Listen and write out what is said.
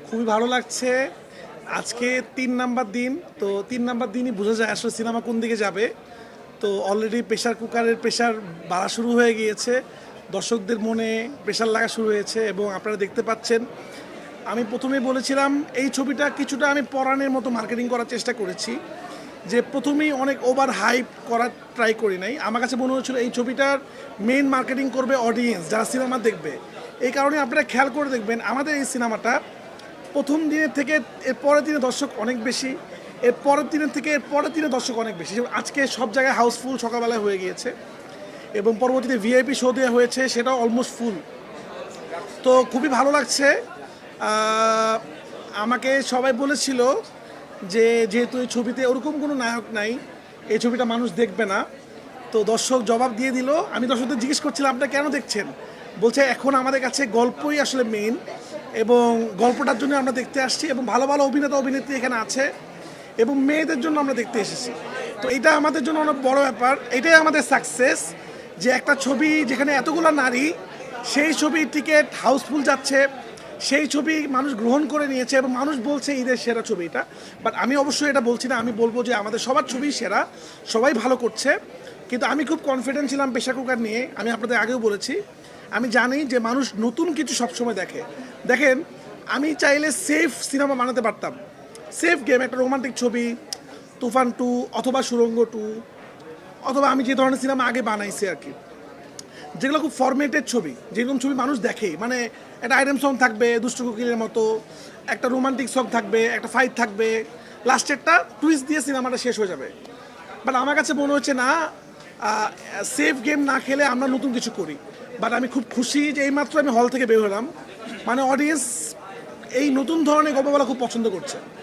খুবই ভালো লাগছে। আজকে ৩ নাম্বার দিন। তো ৩ নাম্বার দিনই বোঝা যায় আসলে সিনেমা কোন দিকে যাবে। তো অলরেডি প্রেশার কুকারের প্রেশার বাড়া শুরু হয়ে গিয়েছে। দর্শকদের মনে প্রেশার লাগা শুরু হয়েছে এবং আপনারা দেখতে পাচ্ছেন আমি প্রথমেই বলেছিলাম এই ছবিটা কিছুটা আমি পরাণের মতো মার্কেটিং করার চেষ্টা করেছি। যে প্রথমেই অনেক ওভার হাইপ করার ট্রাই করি নাই। আমার কাছে মনে হচ্ছিল এই ছবিটার মেইন মার্কেটিং করবে অডিয়েন্স যারা সিনেমা দেখবে। এই কারণে আপনারা খেয়াল করে দেখবেন আমাদের এই সিনেমাটা প্রথম দিনের থেকে এর পরের দিনে দর্শক অনেক বেশি, এর পরের দিনের থেকে এর পরের দিনে দর্শক অনেক বেশি। আজকে সব জায়গায় হাউসফুল সকালবেলায় হয়ে গিয়েছে এবং পরবর্তীতে ভিআইপি শো দেওয়া হয়েছে, সেটাও অলমোস্ট ফুল। তো খুবই ভালো লাগছে। আমাকে সবাই বলেছিল যে যেহেতু এই ছবিতে ওরকম কোনো নায়ক নাই, এই ছবিটা মানুষ দেখবে না। তো দর্শক জবাব দিয়ে দিল। আমি দর্শকদের জিজ্ঞেস করছিলাম আপনারা কেন দেখছেন, বলছে এখন আমাদের কাছে গল্পই আসলে মেইন এবং গল্পটার জন্য আমরা দেখতে আসছি এবং ভালো ভালো অভিনেতা অভিনেত্রী এখানে আছে এবং মেয়েদের জন্য আমরা দেখতে এসেছি। তো এটা আমাদের জন্য অনেক বড় ব্যাপার, এটাই আমাদের সাকসেস যে একটা ছবি যেখানে এতগুলো নারী, সেই ছবির টিকিট হাউসফুল যাচ্ছে, সেই ছবি মানুষ গ্রহণ করে নিয়েছে এবং মানুষ বলছে ঈদের সেরা ছবি এটা। বাট আমি অবশ্যই এটা বলছি না, আমি বলবো যে আমাদের সবার ছবিই সেরা, সবাই ভালো করছে। কিন্তু আমি খুব কনফিডেন্ট ছিলাম প্রেশার কুকার নিয়ে। আমি আপনাদের আগেও বলেছি আমি জানি যে মানুষ নতুন কিছু সবসময় দেখে। দেখেন আমি চাইলে সেফ সিনেমা বানাতে পারতাম, সেফ গেম, একটা রোমান্টিক ছবি তুফান 2 অথবা সুরঙ্গ 2 অথবা আমি যে ধরনের সিনেমা আগে বানাইছি আর কি, যেগুলো খুব ফরম্যাটেড ছবি, যেরকম ছবি মানুষ দেখে, মানে একটা আইটেম সং থাকবে দুষ্টু কোকিলের মতো, একটা রোমান্টিক সং থাকবে, একটা ফাইট থাকবে, লাস্টেরটা টুইস্ট দিয়ে সিনেমাটা শেষ হয়ে যাবে। বাট আমার কাছে মনে হচ্ছে না, সেফ গেম না খেলে আমরা নতুন কিছু করি। বাট আমি খুব খুশি যে এইমাত্র আমি হল থেকে বের হলাম, মানে অডিয়েন্স এই নতুন ধরনের গল্পগুলো খুব পছন্দ করছে।